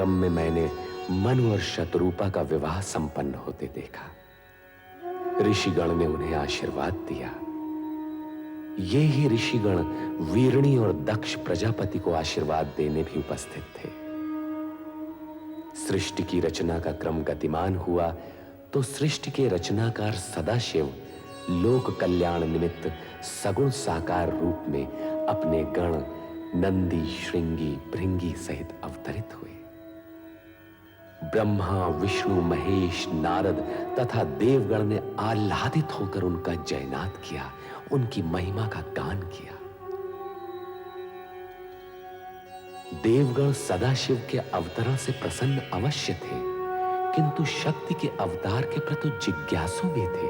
क्रम में मैंने मनु और शतरूपा का विवाह संपन्न होते देखा। ऋषिगण ने उन्हें आशीर्वाद दिया। ये ही ऋषिगण वीरणी और दक्ष प्रजापति को आशीर्वाद देने भी उपस्थित थे। सृष्टि की रचना का क्रम गतिमान हुआ तो सृष्टि के रचनाकार सदाशिव लोक कल्याण निमित्त सगुण साकार रूप में अपने गण नंदी, श्रृंगी, भृंगी सहित अवतरित हुए। ब्रह्मा, विष्णु, महेश, नारद तथा देवगण ने आह्लादित होकर उनका जयनाद किया, उनकी महिमा का गान किया। देवगण सदाशिव के अवतरण से प्रसन्न अवश्य थे, किंतु शक्ति के अवतार के प्रति जिज्ञासु भी थे।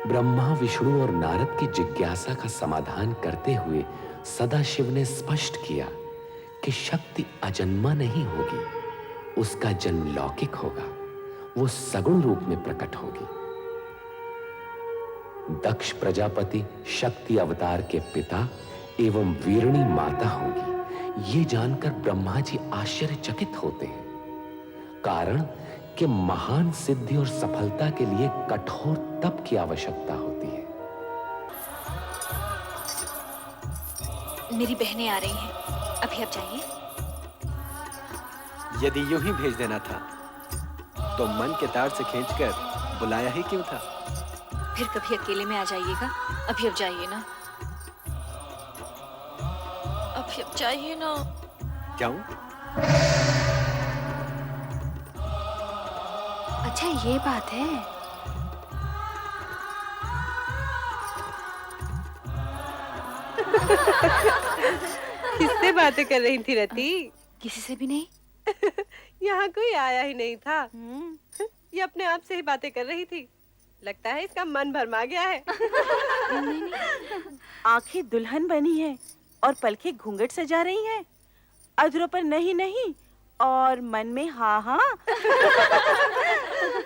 ब्रह्मा, विष्णु और नारद की जिज्ञासा का समाधान करते हुए सदाशिव ने स्पष्ट किया कि शक्ति अजन्मा नहीं होगी, उसका जन्म लौकिक होगा, वो सगुण रूप में प्रकट होगी। दक्ष प्रजापति शक्ति अवतार के पिता एवं वीरणी माता होंगी, ये जानकर ब्रह्मा जी आश्चर्यचकित होते हैं। कारण कि महान सिद्धि और सफलता के लिए कठोर तप की आवश्यकता होती है। मेरी बहनें आ रही हैं, अभी आप जाइए। यदि यूं ही भेज देना था तो मन के तार से खींचकर बुलाया ही क्यों था? फिर कभी अकेले में आ जाइएगा। अभी अब जाइए ना, अभी अब जाइए ना। क्यों? अच्छा ये बात है। किससे बातें कर रही थी रति? किसी से भी नहीं। यहाँ कोई आया ही नहीं था। ये अपने आप से ही बातें कर रही थी। लगता है इसका मन भरमा गया है। आंखें दुल्हन बनी है और पलकें घूंघट सजा रही हैं। अधरों पर नहीं नहीं और मन में हाँ हाँ।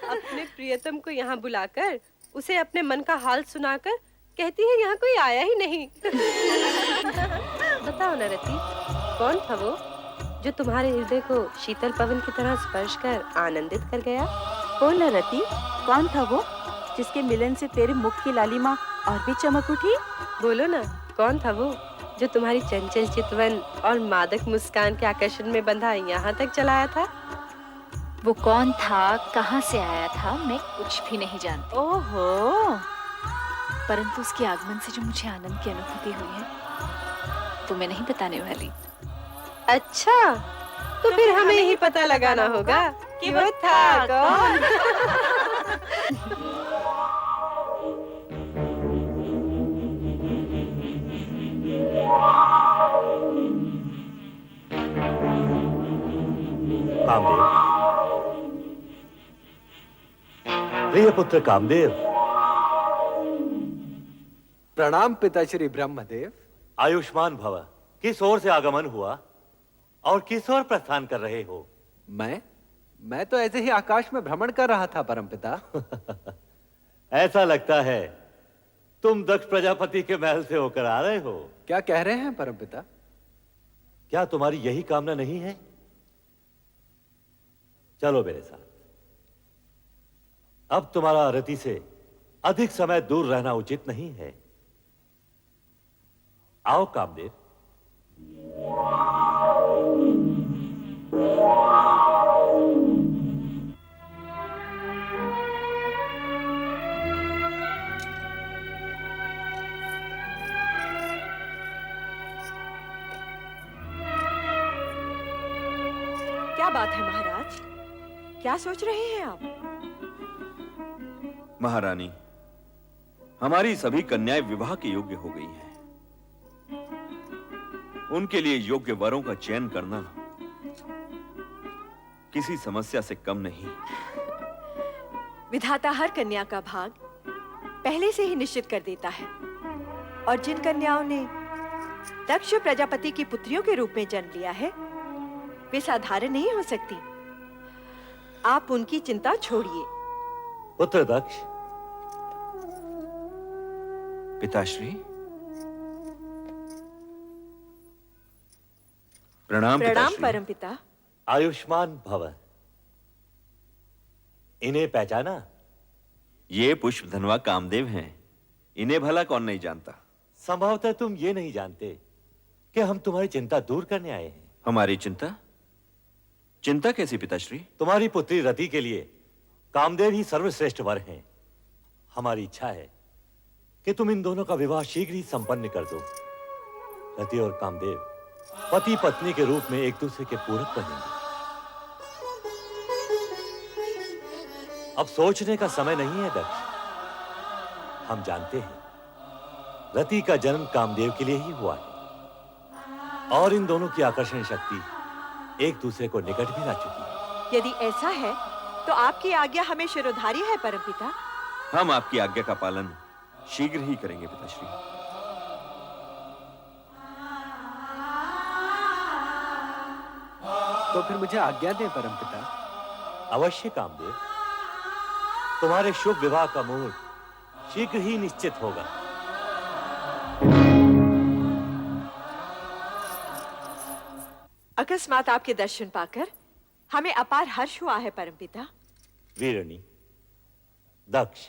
अपने प्रियतम को यहाँ बुलाकर उसे अपने मन का हाल सुनाकर कहती है यहाँ कोई आया ही नहीं। बताओ ना रति, कौन था वो जो तुम्हारे हृदय को शीतल पवन की तरह स्पर्श कर आनंदित कर गया? बोल ना रति, कौन था वो जिसके मिलन से तेरे मुख की लालिमा और भी चमक उठी? बोलो ना, कौन था वो जो तुम्हारी चंचल चितवन और मादक मुस्कान के आकर्षण में बंधा यहाँ तक चलाया था? वो कौन था, कहाँ से आया था, मैं कुछ भी नहीं जानती। ओहो, परंतु उसके आगमन से जो मुझे आनंद की अनुभूति हुई है वो मैं नहीं बताने वाली। अच्छा, तो फिर हमें ही पता लगाना होगा कि वो था कौन। कामदेव, प्रिय पुत्र कामदेव। प्रणाम पिताश्री ब्रह्मदेव। आयुष्मान भव। किस ओर से आगमन हुआ और किस ओर प्रस्थान कर रहे हो? मैं तो ऐसे ही आकाश में भ्रमण कर रहा था परमपिता। ऐसा लगता है तुम दक्ष प्रजापति के महल से होकर आ रहे हो। क्या कह रहे हैं परमपिता? क्या तुम्हारी यही कामना नहीं है? चलो मेरे साथ। अब तुम्हारा रति से अधिक समय दूर रहना उचित नहीं है। आओ कामदेव। क्या बात है महाराज? क्या सोच रहे हैं आप? महारानी, हमारी सभी कन्याएं विवाह के योग्य हो गई हैं। उनके लिए योग्य वरों का चयन करना किसी समस्या से कम नहीं। विधाता हर कन्या का भाग पहले से ही निश्चित कर देता है, और जिन कन्याओं ने दक्ष प्रजापति की पुत्रियों के रूप में जन्म लिया है वे साधारण नहीं हो सकती। आप उनकी चिंता छोड़िए। पुत्र दक्ष। पिताश्री, प्रणाम प्रणाम पिताश्री। परमपिता। आयुष्मान भव। इन्हें पहचाना? ये पुष्प धनवा कामदेव हैं। इन्हें भला कौन नहीं जानता। संभवतः तुम ये नहीं जानते कि हम तुम्हारी चिंता दूर करने आए हैं। हमारी चिंता? चिंता कैसी पिताश्री? तुम्हारी पुत्री रति के लिए कामदेव ही सर्वश्रेष्ठ वर हैं। हमारी इच्छा है कि तुम इन दोनों का विवाह शीघ्र ही संपन्न कर दो। रति और कामदेव पति पत्नी के रूप में एक दूसरे के पूरक बनेंगे। अब सोचने का समय नहीं है दक्ष। हम जानते हैं रति का जन्म कामदेव के लिए ही हुआ है और इन दोनों की आकर्षण शक्ति एक दूसरे को निकट भी ला चुकी है। यदि ऐसा है तो आपकी आज्ञा हमें शिरोधार्य है परमपिता। हम आपकी आज्ञा का पालन शीघ्र ही करेंगे पिताश्री। तो फिर मुझे आज्ञा दें परमपिता। अवश्य कामदेव, तुम्हारे शुभ विवाह का मुहूर्त शीघ्र ही निश्चित होगा। अकस्मात आपके दर्शन पाकर हमें अपार हर्ष हुआ है परमपिता। वीरणी, दक्ष,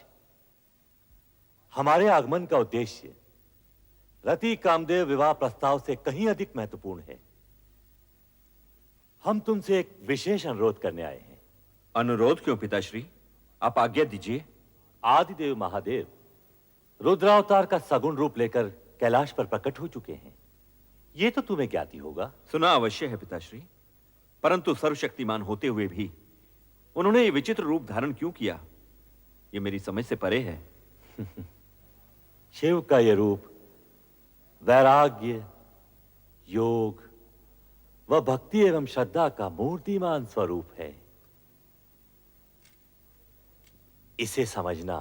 हमारे आगमन का उद्देश्य रति कामदेव विवाह प्रस्ताव से कहीं अधिक महत्वपूर्ण है। हम तुमसे एक विशेष अनुरोध करने आए हैं। अनुरोध क्यों पिताश्री? आप आज्ञा दीजिए। आदिदेव महादेव रुद्रावतार का सगुण रूप लेकर कैलाश पर प्रकट हो चुके हैं। ये तो तुम्हें ज्ञात ही होगा। सुना अवश्य है पिताश्री, परंतु सर्वशक्तिमान होते हुए भी उन्होंने ये विचित्र रूप धारण क्यों किया, ये मेरी समझ से परे है। शिव का ये रूप वैराग्य, योग व भक्ति एवं श्रद्धा का मूर्तिमान स्वरूप है। इसे समझना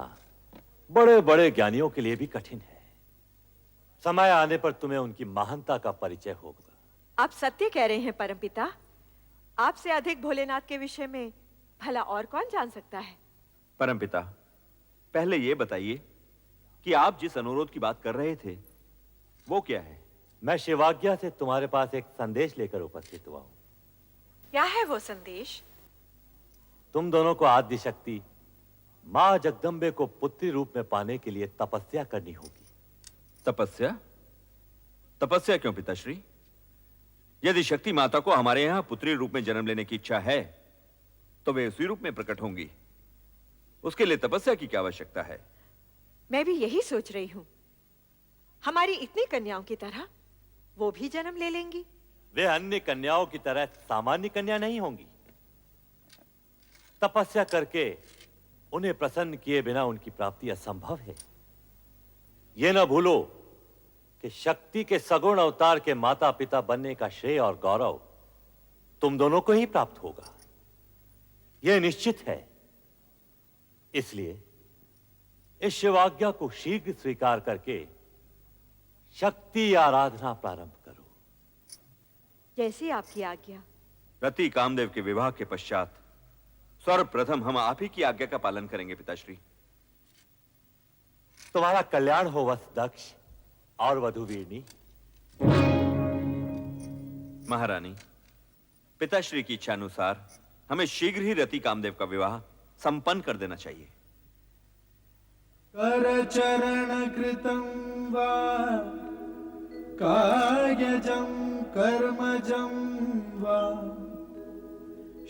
बड़े बड़े ज्ञानियों के लिए भी कठिन है। समय आने पर तुम्हें उनकी महानता का परिचय होगा। आप सत्य कह रहे हैं परमपिता। आपसे अधिक भोलेनाथ के विषय में भला और कौन जान सकता है। परमपिता, पहले ये बताइए कि आप जिस अनुरोध की बात कर रहे थे वो क्या है? मैं शिवाज्ञा से तुम्हारे पास एक संदेश लेकर उपस्थित हुआ हूं। क्या है वो संदेश? तुम दोनों को आद्य शक्ति मां जगदम्बे को पुत्री रूप में पाने के लिए तपस्या करनी होगी। तपस्या? तपस्या क्यों पिताश्री? यदि शक्ति माता को हमारे यहां पुत्री रूप में जन्म लेने की इच्छा है तो वे उसी रूप में प्रकट होंगी। उसके लिए तपस्या की क्या आवश्यकता है? मैं भी यही सोच रही हूँ। हमारी इतनी कन्याओं की तरह वो भी जन्म ले लेंगी। वे अन्य कन्याओं की तरह सामान्य कन्या नहीं होंगी। तपस्या करके उन्हें प्रसन्न किए बिना उनकी प्राप्ति असंभव है। यह न भूलो कि शक्ति के सगुण अवतार के माता पिता बनने का श्रेय और गौरव तुम दोनों को ही प्राप्त होगा, यह निश्चित है। इसलिए इस शिवाज्ञा को शीघ्र स्वीकार करके शक्ति आराधना प्रारंभ करो। जैसी आपकी आज्ञा। रति कामदेव के विवाह के पश्चात सर्वप्रथम हम आप ही की आज्ञा का पालन करेंगे पिताश्री। तुम्हारा कल्याण हो वत्स दक्ष और वधु वीरनी। महारानी, पिताश्री की इच्छा अनुसार हमें शीघ्र ही रति कामदेव का विवाह संपन्न कर देना चाहिए। करचरण कृतं वा कायजं कर्मजं वा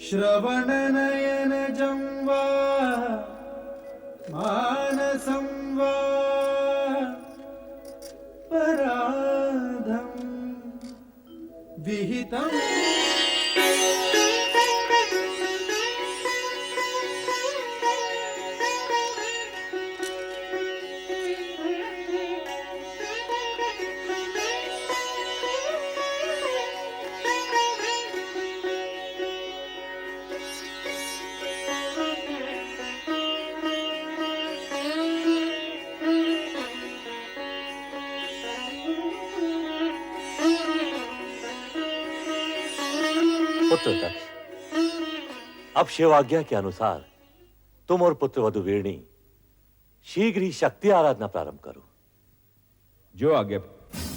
श्रवणनयनजं वा मानसं वा पराधं विहितम् पुत्र दक्ष, अब शिवाज्ञा के अनुसार तुम और पुत्र वधु वीरणी शीघ्र ही शक्ति आराधना प्रारंभ करो। जो आज्ञा।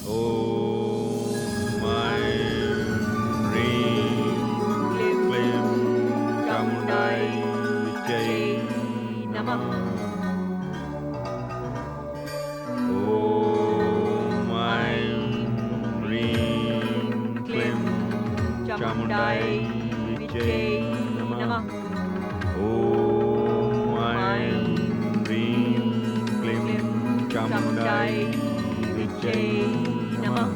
ओम ऐं ह्रीं नमः। ओम ऐं ह्रीं क्लीं चामुण्डायै विद्महे नमः। ओम ऐं ह्रीं क्लीं चामुण्डायै विद्महे नमः।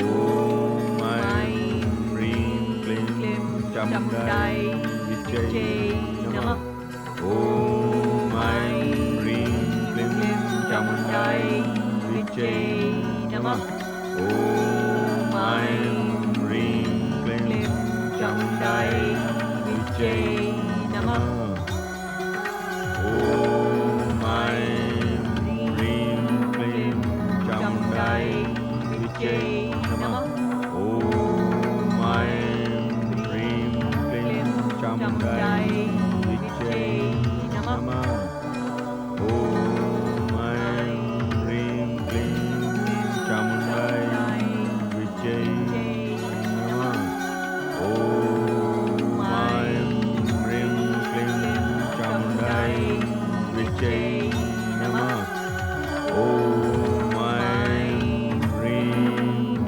ओम ऐं ह्रीं क्लीं चामुण्डायै विद्महे नमः। ओम ऐं ह्रीं क्लीं चामुण्डायै विद्महे नमः। ओम ऐं ह्रीं क्लीं चामुण्डायै विद्महे नमः। ओम ऐं ह्रीं क्लीं चामुण्डायै विद्महे नमः। ओम ऐं ह्रीं क्लीं चामुण्डायै विद्महे नमः। ओम ऐं ह्रीं क्लीं चामुण्डायै विद्महे नमः। ओम ऐं ह्रीं क्लीं चामुण्डायै विद्महे नमः। ओम ऐं ह्रीं क्लीं चामुण्डायै विद्महे नमः। ओम ऐं ह्रीं क्लीं चामुण्डायै विद्महे नमः। ओम ऐं ह्रीं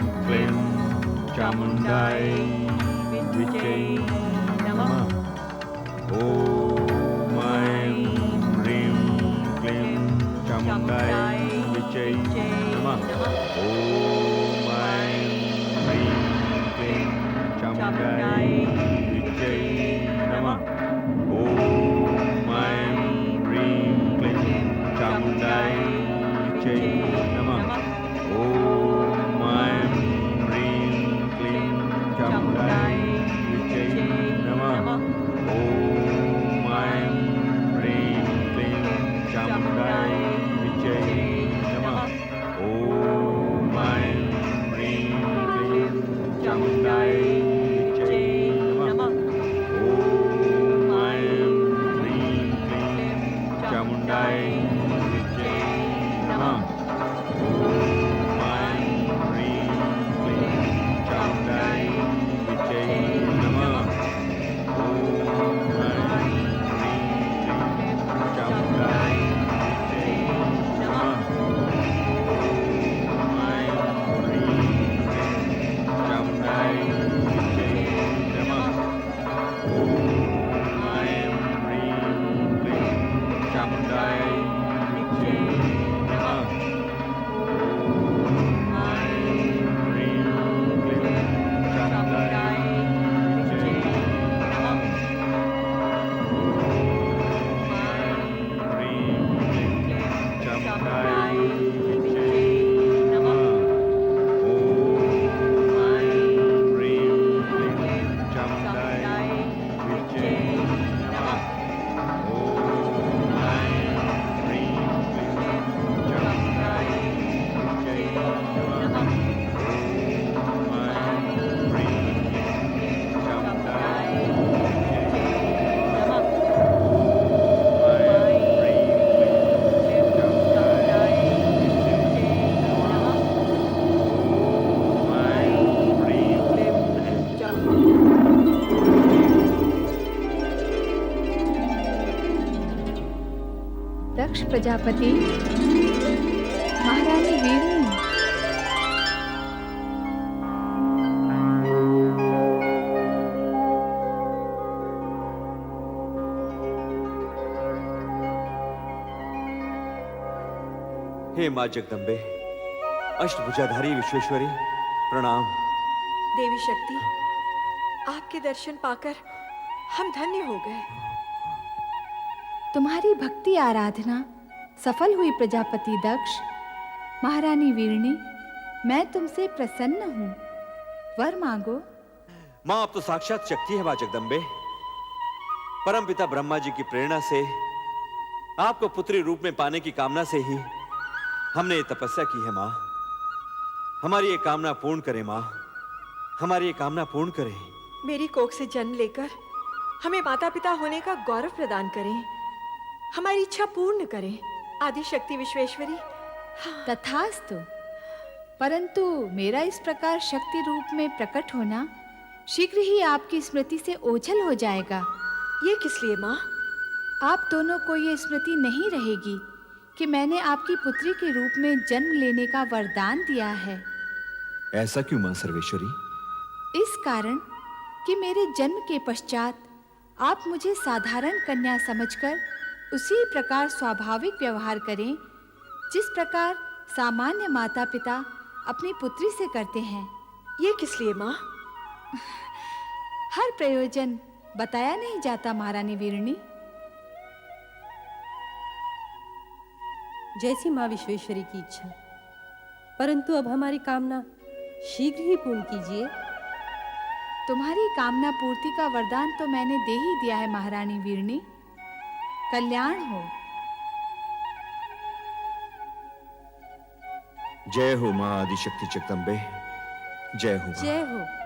क्लीं चामुण्डायै विद्महे नमः। ओम ऐं ह्रीं क्लीं चामुण्डायै विद्महे नमः। ओम ऐं ह्रीं क्लीं चामुण्डायै विद्महे नमः। ओम ऐं ह्रीं क्लीं चामुण्डायै विद्महे नमः। ओम ऐं ह्रीं क्लीं चामुण्डायै विद्महे नमः। ओम ऐं ह्रीं क्लीं चामुण्डायै विद्महे नमः। ओम ऐं ह्रीं क्लीं चामुण्डायै विद्महे नमः। ओम ऐं ह्रीं क्लीं चामुण्डायै विद्महे नमः। ओम ऐं ह्रीं क्लीं चामुण्डायै विद्महे नमः। ओम ऐं ह्रीं क्लीं चामुण्डायै विद्महे नमः। ओम ऐं ह्रीं क्लीं चामुण्डायै विद्महे नमः। ओम ऐं ह्रीं क्लीं चामुण्डायै विद्महे नमः। ओम ऐं ह्रीं क्लीं चामुण्डायै विद्महे नमः। ओम ऐं ह्रीं क्लीं चामुण्डायै विद्महे नमः। ओम ऐं ह्रीं क्लीं चामुण्डायै विद्महे नमः। ओम ऐं ह्रीं क्लीं चामुण्डायै विद्महे नमः। ओम ऐं ह्रीं क्लीं दक्ष प्रजापति, महारानी वीरणी, हे माँ जगदम्बे, अष्टभुजाधारी विश्वेश्वरी, प्रणाम। देवी शक्ति, आपके दर्शन पाकर हम धन्य हो गए। तुम्हारी भक्ति आराधना सफल हुई प्रजापति दक्ष। महारानी वीरणी, मैं तुमसे प्रसन्न हूँ, वर मांगो। माँ, आप तो साक्षात शक्ति है माँ जगदम्बे। परमपिता ब्रह्मा जी की प्रेरणा से आपको पुत्री रूप में पाने की कामना से ही हमने ये तपस्या की है माँ। हमारी ये कामना पूर्ण करें माँ, हमारी ये कामना पूर्ण करें। मेरी कोख से जन्म लेकर हमें माता पिता होने का गौरव प्रदान करें, हमारी इच्छा पूर्ण करें। आदि शक्ति विश्वेश्वरी। तथास्तु। परंतु मेरा इस प्रकार शक्ति रूप में प्रकट होना शीघ्र ही आपकी स्मृति से ओझल हो जाएगा। ये किस लिए माँ? आप दोनों को ये स्मृति नहीं रहेगी कि मैंने आपकी पुत्री के रूप में जन्म लेने का वरदान दिया है। ऐसा क्यों मां सर्वेश्वरी? इस कारण कि मेरे जन्म के पश्चात आप मुझे साधारण कन्या समझकर उसी प्रकार स्वाभाविक व्यवहार करें जिस प्रकार सामान्य माता-पिता अपनी पुत्री से करते हैं। ये किस लिए माँ? हर प्रयोजन बताया नहीं जाता महारानी वीरणी। जैसी माँ विश्वेश्वरी की इच्छा, परंतु अब हमारी कामना शीघ्र ही पूर्ण कीजिए। तुम्हारी कामना पूर्ति का वरदान तो मैंने दे ही दिया है महारानी वीरणी। कल्याण हो। जय हो मां आदिशक्ति जगदम्बे, जय हो मां। जय हो।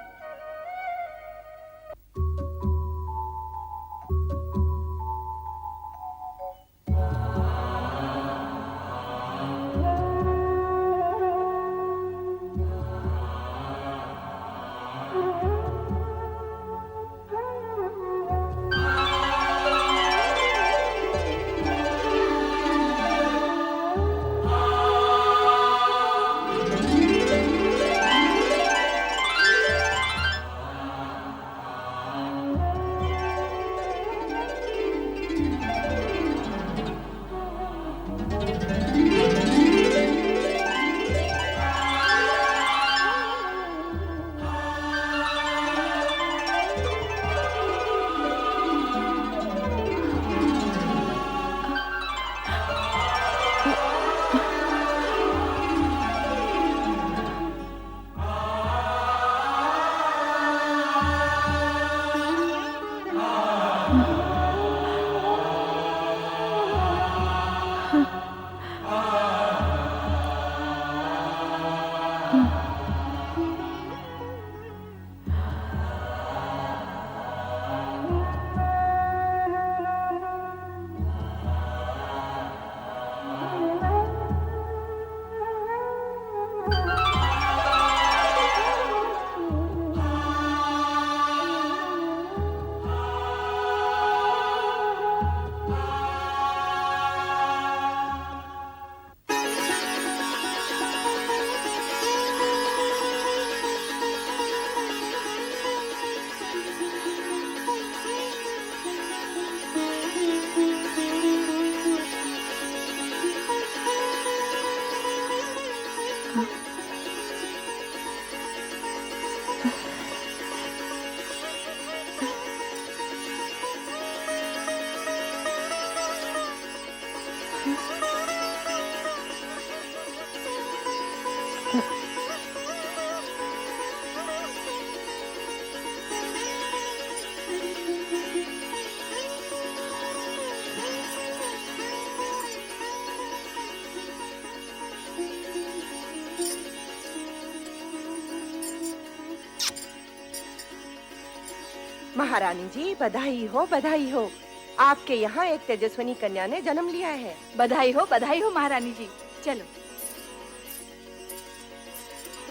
महारानी जी बधाई हो, बधाई हो। आपके यहाँ एक तेजस्विनी कन्या ने जन्म लिया है। बधाई हो महारानी जी। चलो।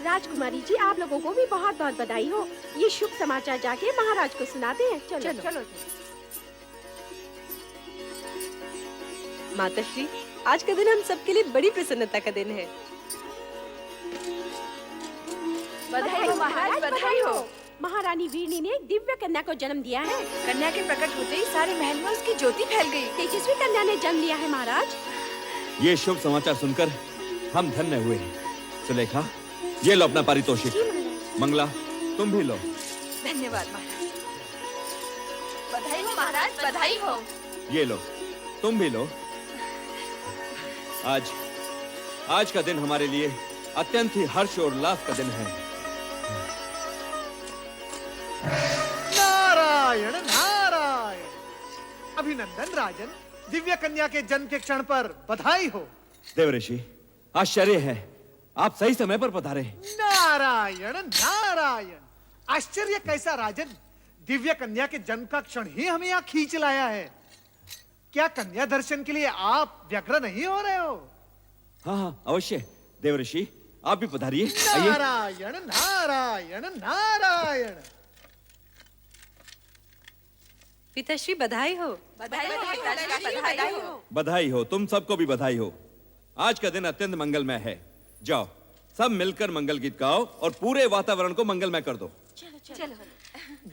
राजकुमारी जी, आप लोगों को भी बहुत बहुत बधाई हो। ये शुभ समाचार जाके महाराज को सुनाते हैं। चलो चलो, चलो। माताश्री, आज का दिन हम सबके लिए बड़ी प्रसन्नता का दिन है। बधाई हो महाराज, बधाई हो। महारानी वीरनी ने एक दिव्य कन्या को जन्म दिया है। कन्या के प्रकट होते ही सारे महल में उसकी ज्योति फैल गई। तेजस्वी कन्या ने जन्म लिया है महाराज। ये शुभ समाचार सुनकर हम धन्य हुए। सुलेखा, ये लो अपना पारितोषिक। मंगला, तुम भी लो। धन्यवाद महाराज। बधाई हो महाराज, बधाई हो। ये लो, तुम भी लो। आज का दिन हमारे लिए अत्यंत ही हर्ष और उल्लास का दिन है। नारायण नारायण। अभिनंदन राजन, दिव्य कन्या के जन्म के क्षण पर बधाई हो। देवऋषि, आश्चर्य है, आप सही समय पर पधारे। नारायण नारायण। आश्चर्य कैसा राजन, दिव्य कन्या के जन्म का क्षण ही हमें यहाँ खींच लाया है। क्या कन्या दर्शन के लिए आप व्यग्र नहीं हो रहे हो? हाँ, अवश्य। देवऋषि, आप भी पधारिए। आइए। नारायण नारायण नारायण। पिताश्री बधाई हो। बधाई हो, तुम सबको भी बधाई हो। आज का दिन अत्यंत मंगलमय है। जाओ सब मिलकर मंगल गीत गाओ और पूरे वातावरण को मंगलमय कर दो।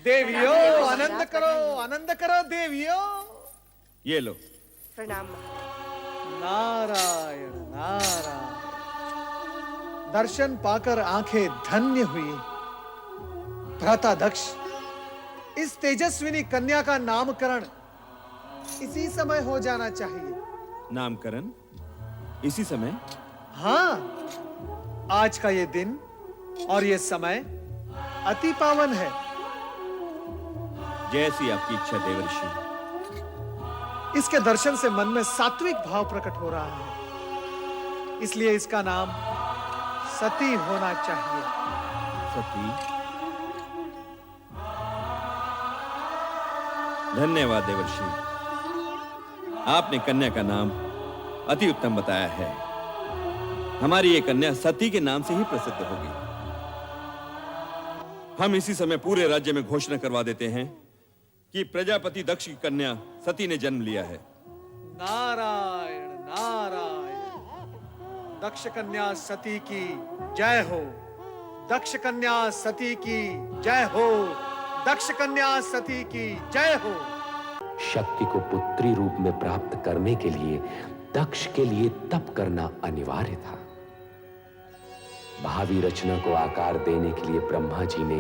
देवियों आनंद करो देवियों। ये लो। प्रणाम। नारायण नारायण। दर्शन पाकर आंखें धन्य हुई। भ्राता दक्ष, इस तेजस्विनी कन्या का नामकरण इसी समय हो जाना चाहिए। नामकरण इसी समय? हाँ, आज का ये दिन और ये समय अति पावन है। जैसी आपकी इच्छा देवर्षि। इसके दर्शन से मन में सात्विक भाव प्रकट हो रहा है, इसलिए इसका नाम सती होना चाहिए। सती? धन्यवाद देवर्षि, आपने कन्या का नाम अति उत्तम बताया है। हमारी ये कन्या सती के नाम से ही प्रसिद्ध होगी। हम इसी समय पूरे राज्य में घोषणा करवा देते हैं कि प्रजापति दक्ष की कन्या सती ने जन्म लिया है। नारायण नारायण। दक्ष कन्या सती की जय हो। दक्ष कन्या सती की जय हो। दक्ष कन्या सती की जय हो। शक्ति को पुत्री रूप में प्राप्त करने के लिए दक्ष के लिए तप करना अनिवार्य था। भावी रचना को आकार देने के लिए ब्रह्मा जी ने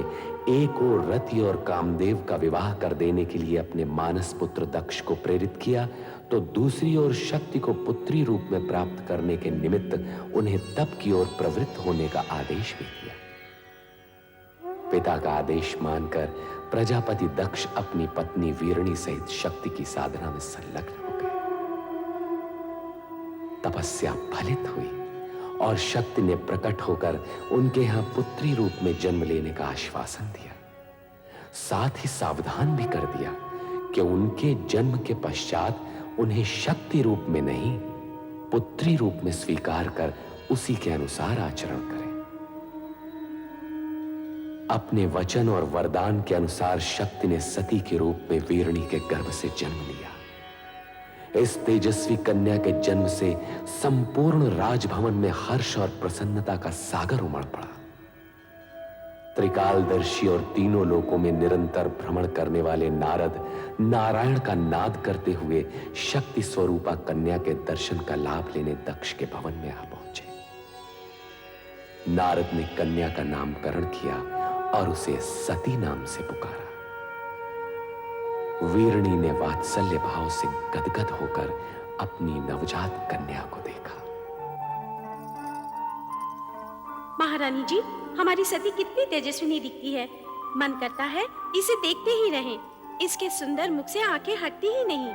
एक ओर रति और कामदेव का विवाह कर देने के लिए अपने मानस पुत्र दक्ष को प्रेरित किया, तो दूसरी ओर शक्ति को पुत्री रूप में प्राप्त करने के निमित्त उन्हें तप की ओर प्रवृत्त होने का आदेश भी दिया। पिता का आदेश मानकर प्रजापति दक्ष अपनी पत्नी वीरणी सहित शक्ति की साधना में संलग्न हो गए। तपस्या फलित हुई और शक्ति ने प्रकट होकर उनके यहां पुत्री रूप में जन्म लेने का आश्वासन दिया। साथ ही सावधान भी कर दिया कि उनके जन्म के पश्चात उन्हें शक्ति रूप में नहीं, पुत्री रूप में स्वीकार कर उसी के अनुसार आचरण करें। अपने वचन और वरदान के अनुसार शक्ति ने सती के रूप में वीरणी के गर्भ से जन्म लिया। इस तेजस्वी कन्या के जन्म से संपूर्ण राजभवन में हर्ष और प्रसन्नता का सागर उमड़ पड़ा। त्रिकालदर्शी और तीनों लोकों में निरंतर भ्रमण करने वाले नारद नारायण का नाद करते हुए शक्ति स्वरूपा कन्या के दर्शन का लाभ लेने दक्ष के भवन में आ पहुंचे। नारद ने कन्या का नामकरण किया और उसे सती नाम से पुकारा। वीरणी ने वात्सल्य भाव से गदगद होकर अपनी नवजात कन्या को देखा। महारानी जी, हमारी सती कितनी तेजस्विनी दिखती है। मन करता है इसे देखते ही रहें। इसके सुंदर मुख से आंखें हटती ही नहीं।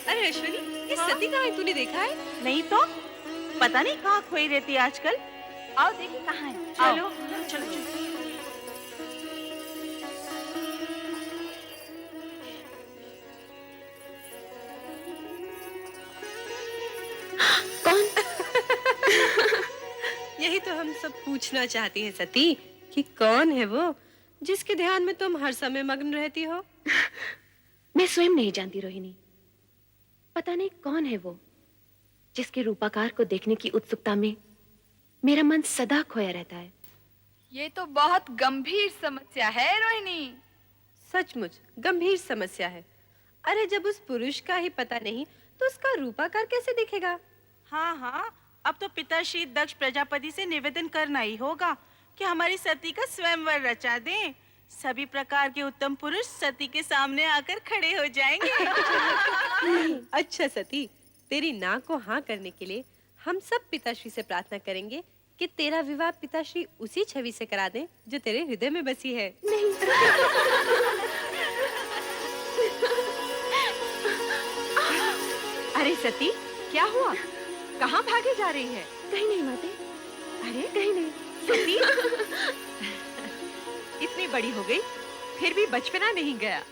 अरे अश्विनी, ये सती कहाँ है? तूने देखा है? नहीं तो पता नहीं कहाँ खोई रहती है आजकल। आओ देखिए कहाँ है। चलो चलो चलो। कौन? यही तो हम सब पूछना चाहती हैं सती, कि कौन है वो जिसके ध्यान में तुम हर समय मग्न रहती हो? मैं स्वयं नहीं जानती रोहिणी। पता नहीं कौन है वो जिसके रूपाकार को देखने की उत्सुकता में मेरा मन सदा खोया रहता है। ये तो बहुत गंभीर समस्या है रोहिणी। सचमुच गंभीर समस्या है। अरे जब उस पुरुष का ही पता नहीं तो उसका रूपाकार कैसे दिखेगा? हाँ हाँ, अब तो पिताश्री दक्ष प्रजापति से निवेदन करना ही होगा कि हमारी सती का स्वयंवर रचा दें। सभी प्रकार के उत्तम पुरुष सती के सामने आकर खड़े हो जाएंगे। अच्छा सती, तेरी ना को हाँ करने के लिए हम सब पिताश्री से प्रार्थना करेंगे कि तेरा विवाह पिताश्री उसी छवि से करा दें जो तेरे हृदय में बसी है। अरे सती, क्या हुआ? कहाँ भागे जा रही है? कहीं नहीं माते। अरे कहीं नहीं। सती, इतनी बड़ी हो गई फिर भी बचपना नहीं गया।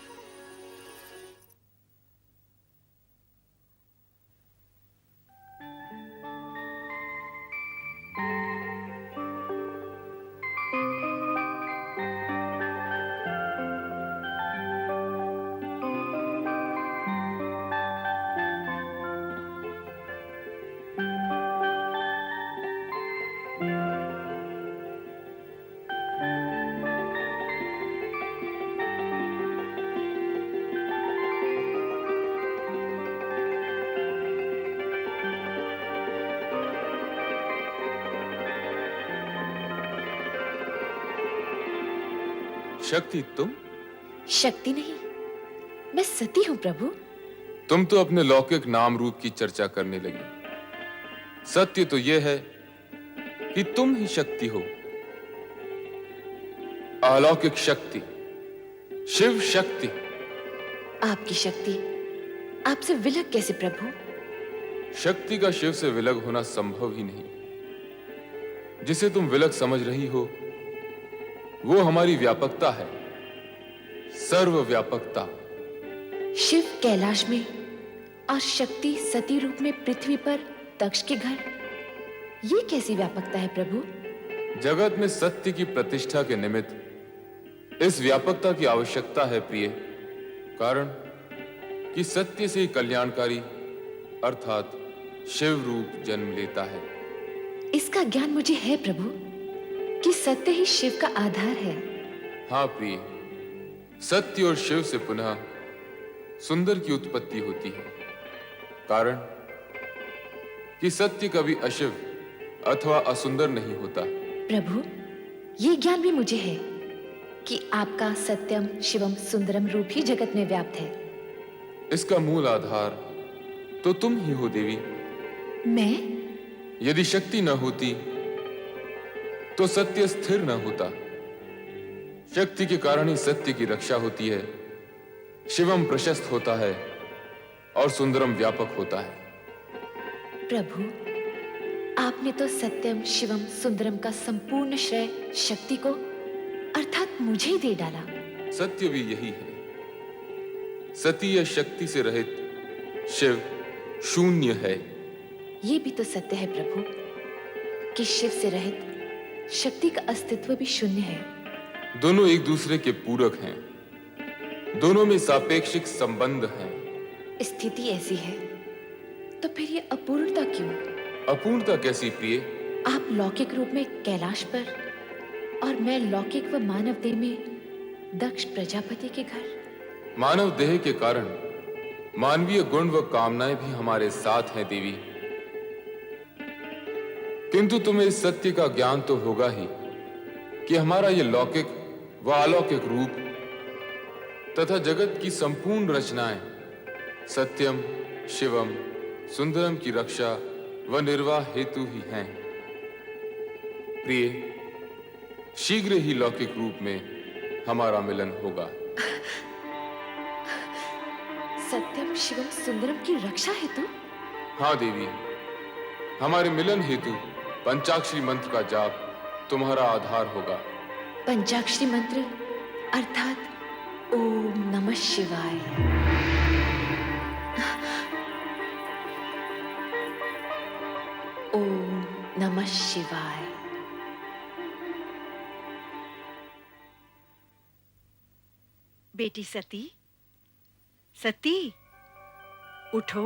शक्ति तुम? शक्ति नहीं, मैं सती हूँ प्रभु। तुम तो अपने लौकिक नाम रूप की चर्चा करने लगी। सत्य तो यह है कि तुम ही शक्ति हो, अलौकिक शक्ति, शिव शक्ति। आपकी शक्ति आपसे विलग कैसे प्रभु? शक्ति का शिव से विलग होना संभव ही नहीं। जिसे तुम विलग समझ रही हो वो हमारी व्यापकता है, सर्वव्यापकता। शिव कैलाश में और शक्ति सती रूप में पृथ्वी पर दक्ष के घर, ये कैसी व्यापकता है प्रभु? जगत में सत्य की प्रतिष्ठा के निमित्त इस व्यापकता की आवश्यकता है प्रिय। कारण कि सत्य से ही कल्याणकारी अर्थात शिव रूप जन्म लेता है। इसका ज्ञान मुझे है प्रभु कि सत्य ही शिव का आधार है। हाँ प्रिय, सत्य और शिव से पुनः सुंदर की उत्पत्ति होती है। कारण कि सत्य कभी अशिव अथवा असुंदर नहीं होता। प्रभु, ये ज्ञान भी मुझे है कि आपका सत्यम शिवम सुंदरम रूप ही जगत में व्याप्त है। इसका मूल आधार तो तुम ही हो देवी। मैं? यदि शक्ति न होती तो सत्य स्थिर न होता। शक्ति के कारण ही सत्य की रक्षा होती है, शिवम प्रशस्त होता है और सुंदरम व्यापक होता है। प्रभु, आपने तो सत्यम शिवम सुंदरम का संपूर्ण श्रेय शक्ति को अर्थात मुझे ही दे डाला। सत्य भी यही है। सती या शक्ति से रहित शिव शून्य है। ये भी तो सत्य है प्रभु कि शिव से रहित शक्ति का अस्तित्व भी शून्य है। दोनों एक दूसरे के पूरक हैं। दोनों में सापेक्षिक संबंध हैं। स्थिति ऐसी है तो फिर ये अपूर्णता क्यों? अपूर्णता कैसी प्रिय? आप लौकिक रूप में कैलाश पर और मैं लौकिक व मानव देह में दक्ष प्रजापति के घर। मानव देह के कारण मानवीय गुण व कामनाएं भी हमारे साथ हैं देवी। किंतु तुम्हें इस सत्य का ज्ञान तो होगा ही कि हमारा ये लौकिक व अलौकिक रूप तथा जगत की संपूर्ण रचनाएं सत्यम शिवम सुंदरम की रक्षा व निर्वाह हेतु ही हैं। प्रिय, शीघ्र ही लौकिक रूप में हमारा मिलन होगा। सत्यम शिवम सुंदरम की रक्षा हेतु? हाँ देवी, हमारे मिलन हेतु पंचाक्षरी मंत्र का जाप तुम्हारा आधार होगा। पंचाक्षरी मंत्र अर्थात ओम नमः शिवाय। ओम नमः शिवाय। बेटी सती, सती उठो।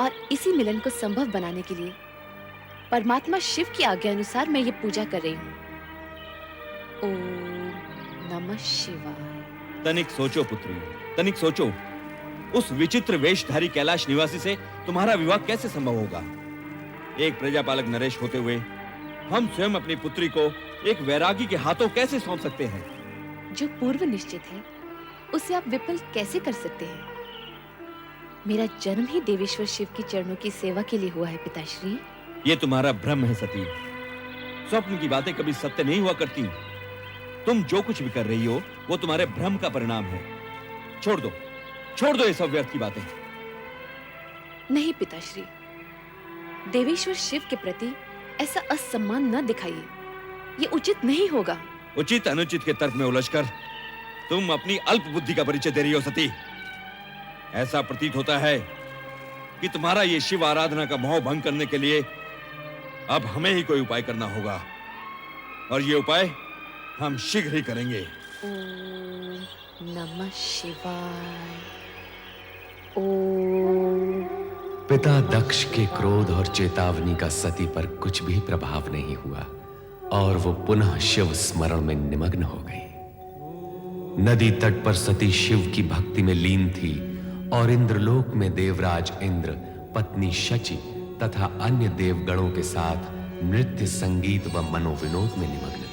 और इसी मिलन को संभव बनाने के लिए परमात्मा शिव की आज्ञा अनुसार मैं ये पूजा कर रही हूँ। ओम नमः शिवाय। तनिक सोचो पुत्री, तनिक सोचो। उस विचित्र वेशधारी कैलाश निवासी से तुम्हारा विवाह कैसे संभव होगा? एक प्रजापालक नरेश होते हुए हम स्वयं अपनी पुत्री को एक वैरागी के हाथों कैसे सौंप सकते हैं? जो पूर्व निश्चित है उसे आप विफल कैसे कर सकते हैं? मेरा जन्म ही देवेश्वर शिव की चरणों की सेवा के लिए हुआ है पिताश्री। ये तुम्हारा भ्रम है सती। स्वप्न की बातें कभी सत्य नहीं हुआ करती। तुम जो कुछ भी कर रही हो वो तुम्हारे भ्रम का परिणाम है। छोड़ दो ये सब व्यर्थ की बातें। नहीं पिताश्री, देवेश्वर शिव के प्रति ऐसा असम्मान न दिखाइए, ये उचित नहीं होगा। उचित अनुचित के तर्क में उलझकर तुम अपनी अल्प बुद्धि का परिचय दे रही हो सती। ऐसा प्रतीत होता है कि तुम्हारा ये शिव आराधना का मोह भंग करने के लिए अब हमें ही कोई उपाय करना होगा, और ये उपाय हम शीघ्र ही करेंगे। ओम नमः शिवाय। ओम। पिता दक्ष के क्रोध और चेतावनी का सती पर कुछ भी प्रभाव नहीं हुआ और वो पुनः शिव स्मरण में निमग्न हो गई। नदी तट पर सती शिव की भक्ति में लीन थी और इंद्रलोक में देवराज इंद्र, पत्नी शची तथा अन्य देवगणों के साथ नृत्य, संगीत व मनोविनोद में निमग्न थे।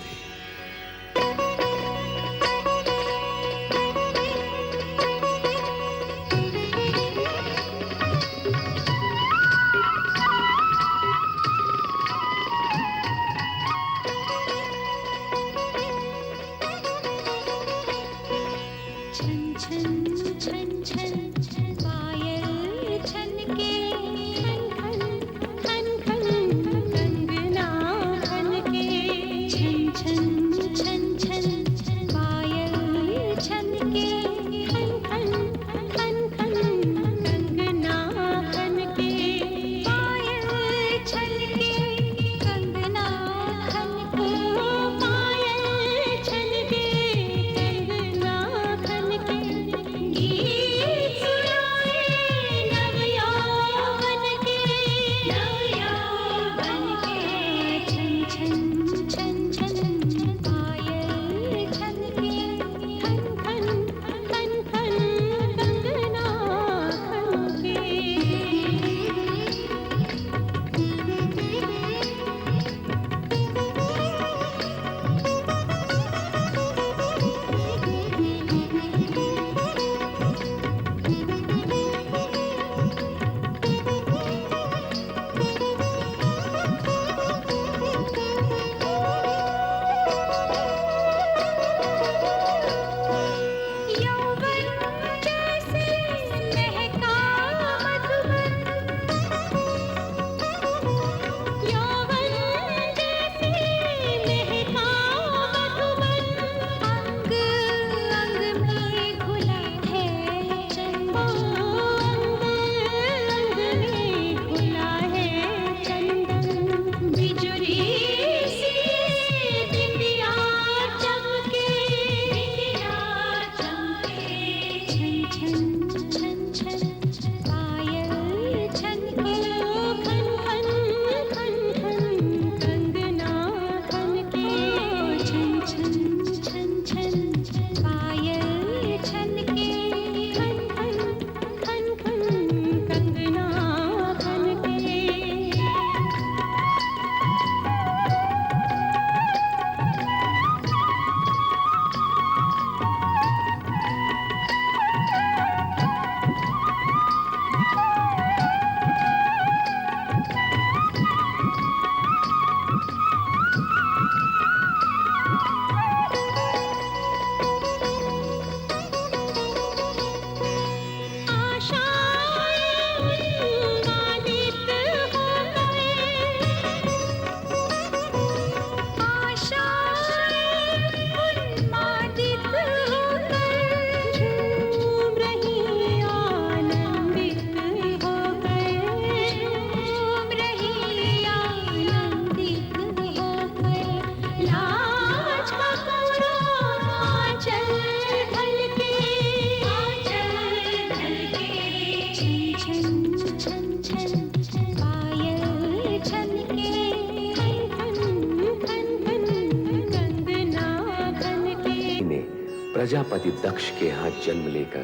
प्रजापति दक्ष के यहां जन्म लेकर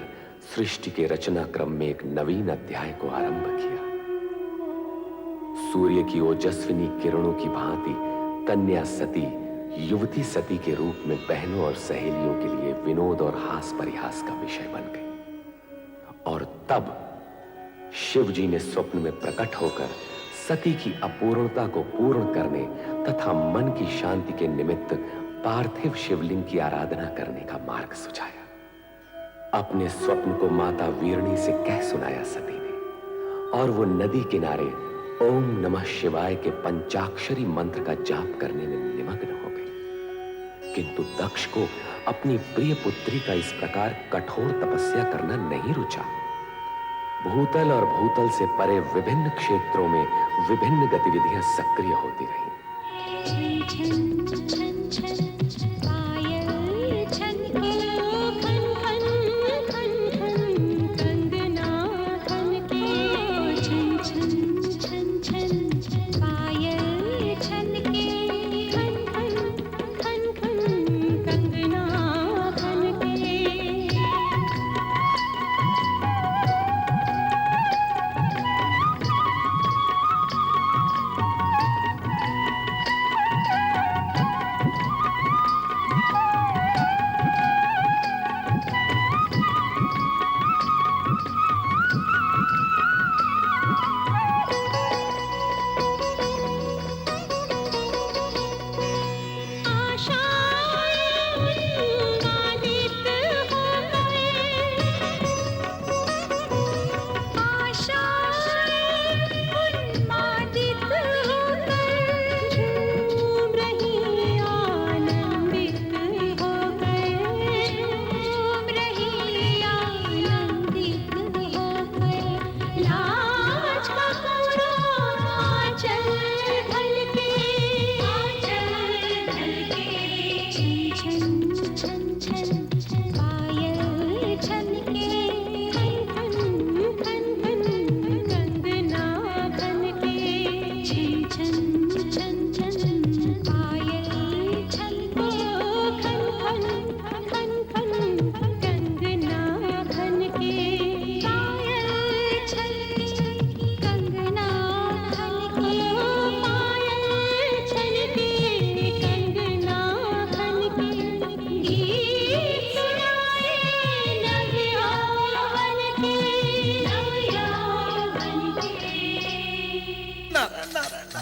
सृष्टि के रचना क्रम में एक नवीन अध्याय को आरंभ किया। सूर्य की ओजस्विनी किरणों की भांति कन्या सती युवती सती के रूप में बहनों और सहेलियों के लिए विनोद और हास परिहास का विषय बन गई। और तब शिव जी ने स्वप्न में प्रकट होकर सती की अपूर्णता को पूर्ण करने तथा मन की शांति के निमित्त पार्थिव शिवलिंग की आराधना करने का मार्ग सुझाया। अपने स्वप्न को माता वीरणी से कह सुनाया सती ने, और वो नदी किनारे ओम नमः शिवाय के पंचाक्षरी मंत्र का जाप करने में निमग्न हो गई। किंतु दक्ष को अपनी प्रिय पुत्री का इस प्रकार कठोर तपस्या करना नहीं रुचा। भूतल और भूतल से परे विभिन्न क्षेत्रों में विभिन्न गतिविधियां सक्रिय होती रहीं।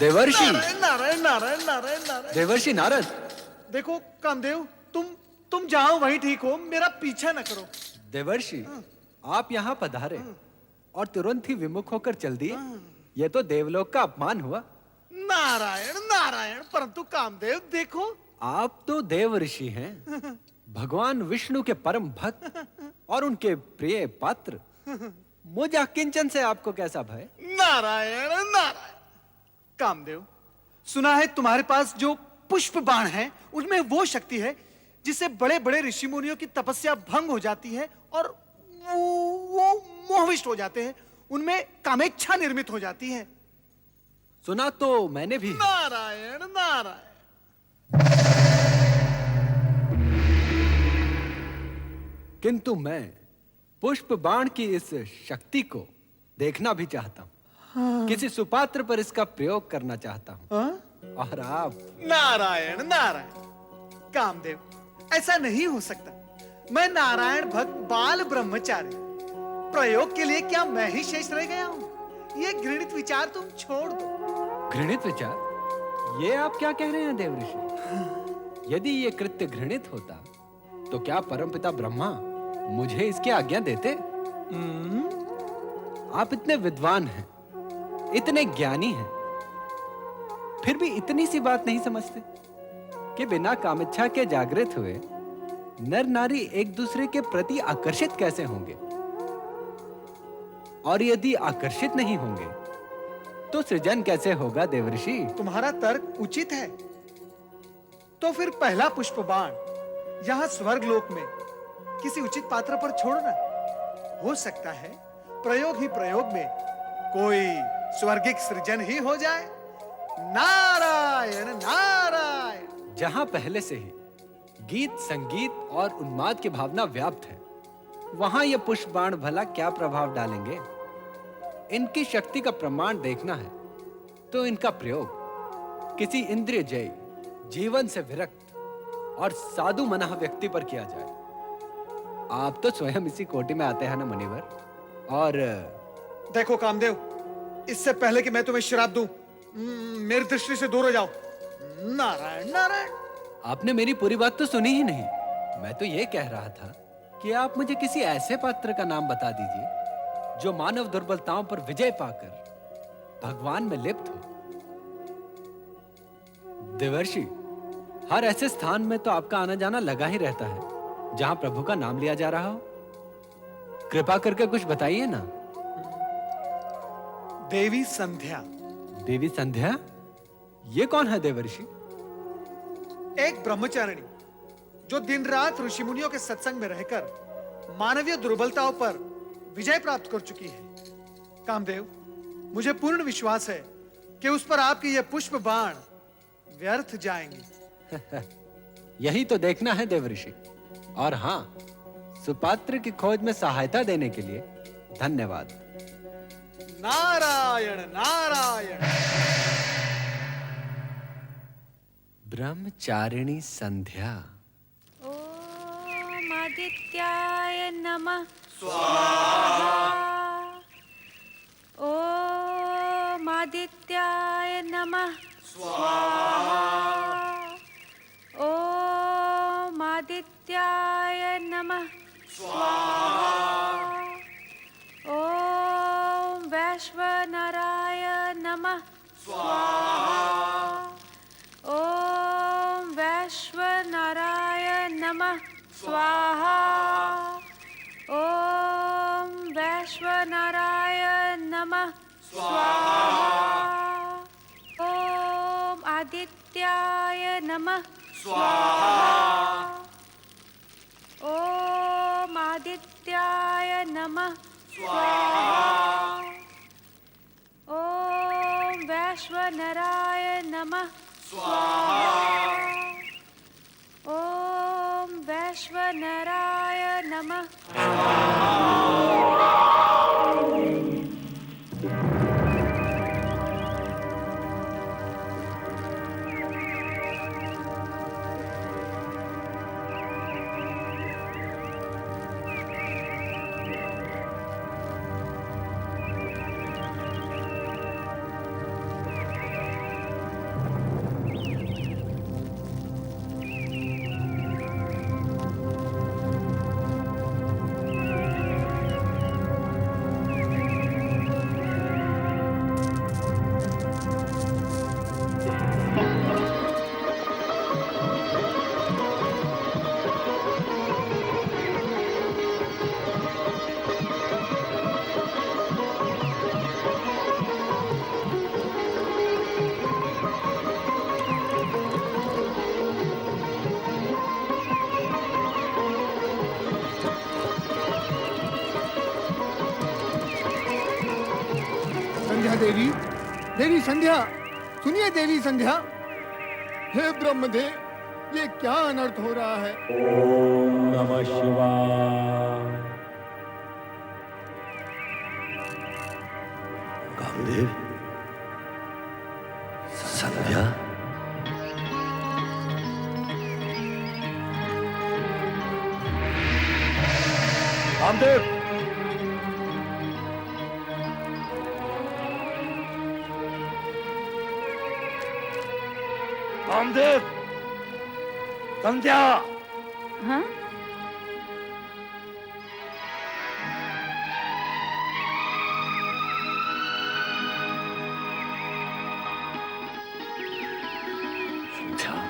देवर्षि नारायण नारायण नारायण नारायण नारायण। देवर्षि नारद। देखो कामदेव, तुम जहां वहीं ठीक हो, मेरा पीछा न करो। देवर्षि, आप यहाँ पधारे और तुरंत ही विमुख होकर चल दिए। यह तो देवलोक का अपमान हुआ। नारायण नारायण, परंतु कामदेव देखो, आप तो देव ऋषि हैं, भगवान विष्णु के परम भक्त और उनके प्रिय पात्र। मुझे किंचन से आपको कैसा भय? नारायण नारायण। कामदेव, सुना है तुम्हारे पास जो पुष्प बाण है उसमें वो शक्ति है जिससे बड़े बड़े ऋषि मुनियों की तपस्या भंग हो जाती है और वो मोहविष्ट हो जाते हैं, उनमें कामेच्छा निर्मित हो जाती है। सुना तो मैंने भी। नारायण नारायण। किंतु मैं पुष्प बाण की इस शक्ति को देखना भी चाहता हूँ। किसी सुपात्र पर इसका प्रयोग करना चाहता हूँ। और आप? नारायण नारायण। कामदेव, ऐसा नहीं हो सकता। मैं नारायण भक्त बाल ब्रह्मचारी, प्रयोग के लिए क्या मैं ही शेष रह गया हूँ? ये घृणित विचार तुम छोड़ दो। घृणित विचार? ये आप क्या कह रहे हैं देवऋषि? यदि ये कृत्य घृणित होता तो क्या परमपिता ब्रह्मा मुझे इसकी आज्ञा देते? आप इतने विद्वान हैं, इतने ज्ञानी हैं, फिर भी इतनी सी बात नहीं समझते कि बिना कामेच्छा के जागृत हुए नर नारी एक दूसरे के प्रति आकर्षित कैसे होंगे? और यदि आकर्षित नहीं होंगे तो सृजन कैसे होगा देवऋषि? तुम्हारा तर्क उचित है। तो फिर पहला पुष्प बाण यहाँ स्वर्ग लोक में किसी उचित पात्र पर छोड़ना। हो सकता है प्रयोग ही प्रयोग में कोई स्वर्गिक सृजन ही हो जाए। नारायण नारायण। जहां पहले से ही गीत, संगीत और उन्माद की भावना व्याप्त है, वहां ये पुष्प बाण भला क्या प्रभाव डालेंगे? इनकी शक्ति का प्रमाण देखना है तो इनका प्रयोग किसी इंद्रिय जय, जीवन से विरक्त और साधु मना व्यक्ति पर किया जाए। आप तो स्वयं इसी कोटि में आते हैं ना मुनिवर। और देखो कामदेव, इससे पहले कि मैं तुम्हें श्राप दूं, मेरी दृष्टि से दूर हो जाओ। नारायण नारायण। आपने मेरी पूरी बात तो सुनी ही नहीं। मैं तो ये कह रहा था कि आप मुझे किसी ऐसे पात्र का नाम बता दीजिए जो मानव दुर्बलताओं पर विजय पाकर भगवान में लिप्त हो। देवर्षि, हर ऐसे स्थान में तो आपका आना जाना लगा ही रहता है जहां प्रभु का नाम लिया जा रहा हो। कृपा करके कुछ बताइए ना। देवी संध्या। देवी संध्या? ये कौन है देवर्षि? एक ब्रह्मचारिणी जो दिन रात ऋषि मुनियों के सत्संग में रहकर मानवीय दुर्बलताओं पर विजय प्राप्त कर चुकी है। कामदेव, मुझे पूर्ण विश्वास है कि उस पर आपके ये पुष्प बाण व्यर्थ जाएंगे। यही तो देखना है देवर्षि। और हां, सुपात्र की खोज में सहायता देने के लिए धन्यवाद। नारायण नारायण। ब्रह्मचारिणी संध्या। ओम आदित्याय नमः ओम आदित्याय नमः ओम आदित्याय नमः ओम वैश्वनराय नमः ओम वैश्वनराय नमः स्वाहा ओम वैश्वनराय नमः स्वाहा ओम आदित्याय नमः स्वाहा ओम आदित्याय नमः स्वाहा ओम वैश्वनराय नमः स्वाहा ओम वैश्वनराय नमः संध्या देवी, देवी संध्या, सुनिए देवी संध्या। हे ब्रह्मदेव, ये क्या अनर्थ हो रहा है? ओम नमः शिवाय। कामदेव, संध्या, कामदेव, कामदेव, संध्या। हाँ? संध्या,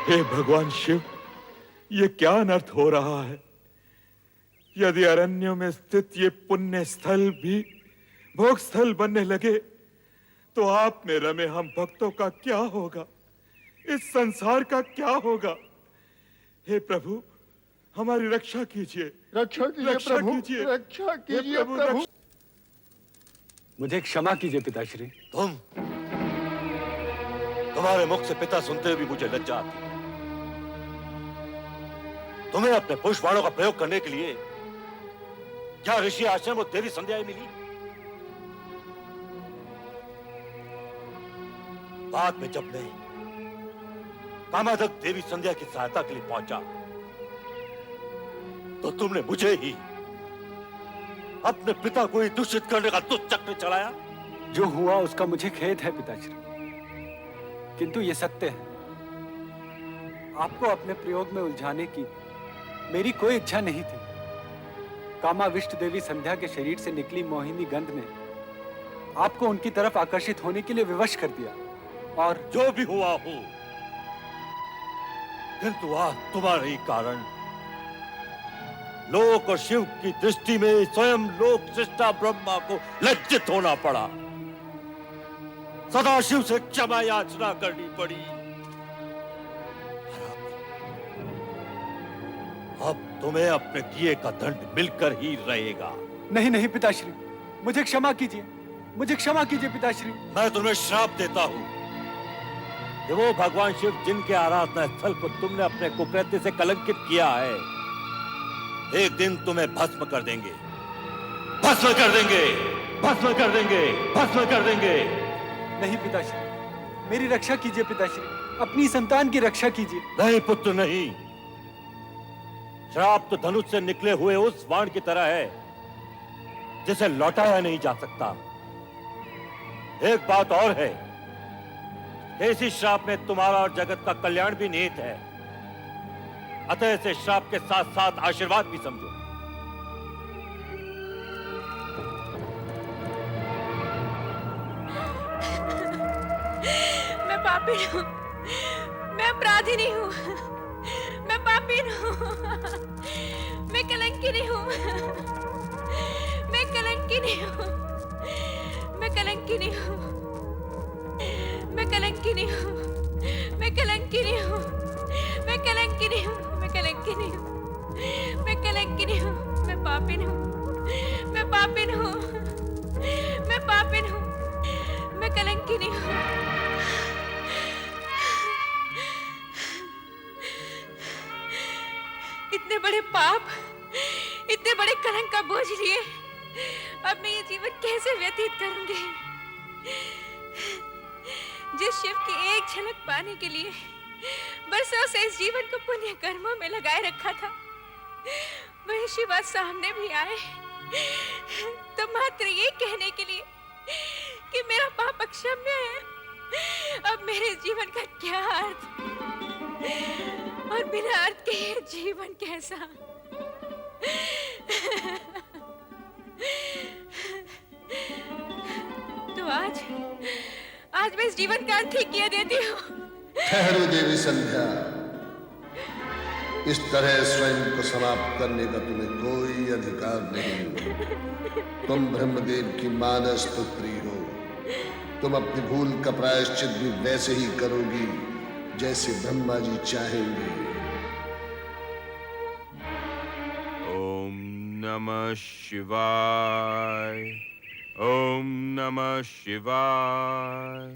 हे भगवान शिव, ये क्या अनर्थ हो रहा है? यदि अरण्यों में स्थित ये पुण्य स्थल भी भोग स्थल बनने लगे तो आप में रमे हम भक्तों का क्या होगा, इस संसार का क्या होगा। हे प्रभु, हमारी रक्षा कीजिए, रक्षा कीजिए प्रभु, रक्षा कीजिए प्रभु। मुझे क्षमा कीजिए पिताश्री। तुम्हारे मुख से पिता सुनते हुए भी मुझे लज्जा आती है। तुम्हें अपने पुष्पवाणों का प्रयोग करने के लिए क्या ऋषि आश्रम और देवी संध्या मिली? बाद में जब मैं कामाधक देवी संध्या की सहायता के लिए पहुंचा तो तुमने मुझे ही अपने पिता को ही दूषित करने का दुष्ट चक्र चलाया। जो हुआ उसका मुझे खेद है पिताश्री, किंतु ये सत्य है। आपको अपने प्रयोग में उलझाने की मेरी कोई इच्छा नहीं थी। कामाविष्ट देवी संध्या के शरीर से निकली मोहिनी गंध ने आपको उनकी तरफ आकर्षित होने के लिए विवश कर दिया। और जो भी हुआ हो, किंतु आज तुम्हारे ही कारण लोक और शिव की दृष्टि में स्वयं लोक सृष्टा ब्रह्मा को लज्जित होना पड़ा, सदाशिव से क्षमा याचना करनी पड़ी। अब तुम्हें अपने किए का दंड मिलकर ही रहेगा। नहीं नहीं पिताश्री, मुझे क्षमा कीजिए, मुझे क्षमा कीजिए पिताश्री। मैं तुम्हें श्राप देता हूं कि वो भगवान शिव जिनके आराधना स्थल को तुमने अपने कुकृत्य से कलंकित किया है, एक दिन तुम्हें भस्म कर देंगे, भस्म कर देंगे, भस्म कर देंगे, भस्म कर देंगे। नहीं पिताश्री, मेरी रक्षा कीजिए पिताश्री, अपनी संतान की रक्षा कीजिए। नहीं पुत्र नहीं, श्राप तो धनुष से निकले हुए उस बाण की तरह है जिसे लौटाया नहीं जा सकता। एक बात और है, इसी श्राप में तुम्हारा और जगत का कल्याण भी निहित है, अतः इसे श्राप के साथ साथ आशीर्वाद भी समझो। मैं पापी हूँ, मैं अपराधी हूँ, मैं पापी हूँ, मैं कलंकिनी हूँ, मैं कलंकिनी हूँ, मैं कलंकिनी हूँ, मैं कलंकिनी हूँ, मैं कलंकिनी हूँ, मैं कलंकिनी हूँ, मैं कलंकिनी हूँ, मैं कलंकिनी हूँ, मैं पापिन हूँ, मैं पापिन हूँ, मैं पापिन हूँ, मैं कलंकिनी हूँ। इतने बड़े पाप, इतने बड़े कलंक का बोझ लिए अब मैं ये जीवन कैसे व्यतीत करूंगी? जिस शिव की एक झलक पाने के लिए बरसों से इस जीवन को पुण्य कर्मों में लगाए रखा था, वही शिव आज सामने भी आए तो मात्र ये कहने के लिए कि मेरा पाप अक्षम्य है। अब मेरे जीवन का क्या अर्थ और बिना अर्थ के ये जीवन कैसा? तो आज मैं इस जीवन का अंत ही किया देती हूँ। ठहरो देवी संध्या, इस तरह स्वयं को समाप्त करने का तुम्हें कोई अधिकार नहीं। तुम ब्रह्मदेव की मानस पुत्री हो, तुम अपनी भूल का प्रायश्चित भी वैसे ही करोगी जैसे ब्रह्मा जी चाहेंगे। ओम नमः शिवाय, ओम नमः शिवाय,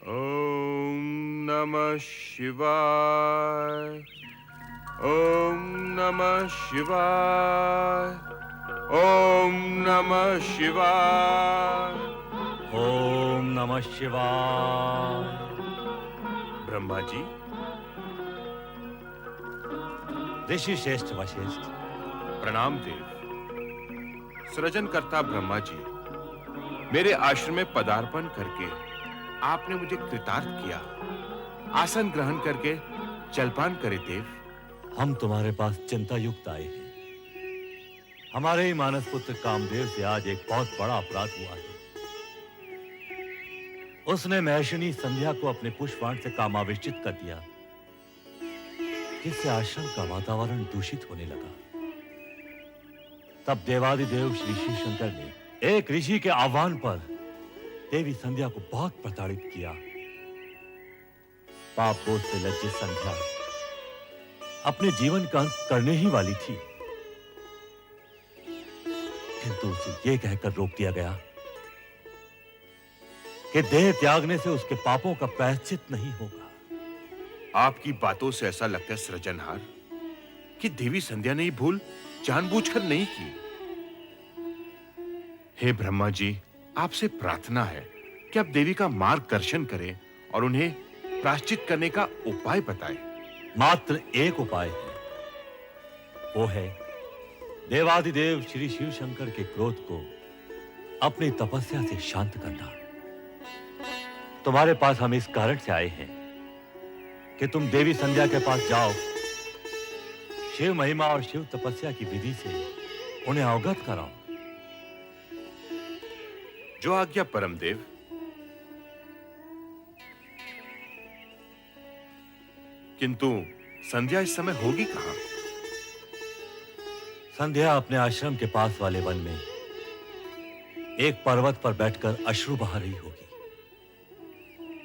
ओम नमः शिवाय, ओम नमः शिवाय, ओम नमः शिवाय, ओम नमः शिवाय। ब्रह्मा जी, ऋषि श्रेष्ठ वशिष्ठ, प्रणाम देव। सृजनकर्ता ब्रह्मा जी, मेरे आश्रम में पदार्पण करके आपने मुझे कृतार्थ किया। आसन ग्रहण करके जलपान करे देव। हम तुम्हारे पास चिंता युक्त आए हैं। हमारे ही मानस पुत्र कामदेव से आज एक बहुत बड़ा अपराध हुआ है। उसने महर्षिणी संध्या को अपने पुष्पवाण से कामाविष्टित कर दिया, जिससे आश्रम का वातावरण दूषित होने लगा। तब देवादिदेव श्री शिव शंकर ने एक ऋषि के आह्वान पर देवी संध्या को बहुत प्रताड़ित किया। पाप बोझ से लज्जित संध्या अपने जीवन का अंत करने ही वाली थी, किंतु उसे यह कहकर रोक दिया गया कि देह त्यागने से उसके पापों का प्रायश्चित नहीं होगा। आपकी बातों से ऐसा लगता है सृजनहार कि देवी संध्या ने ये भूल जानबूझकर नहीं की। हे ब्रह्मा जी, आपसे प्रार्थना है कि आप देवी का मार्गदर्शन करें और उन्हें प्रायश्चित करने का उपाय बताएं। मात्र एक उपाय है, वो है देवादिदेव श्री शिव शंकर के क्रोध को अपनी तपस्या से शांत करना। तुम्हारे पास हम इस कारण से आए हैं कि तुम देवी संध्या के पास जाओ, शिव महिमा और शिव तपस्या की विधि से उन्हें अवगत कराओ। जो आज्ञा परमदेव। किंतु संध्या इस समय होगी कहां? संध्या अपने आश्रम के पास वाले वन में एक पर्वत पर बैठकर अश्रु बहा रही होगी।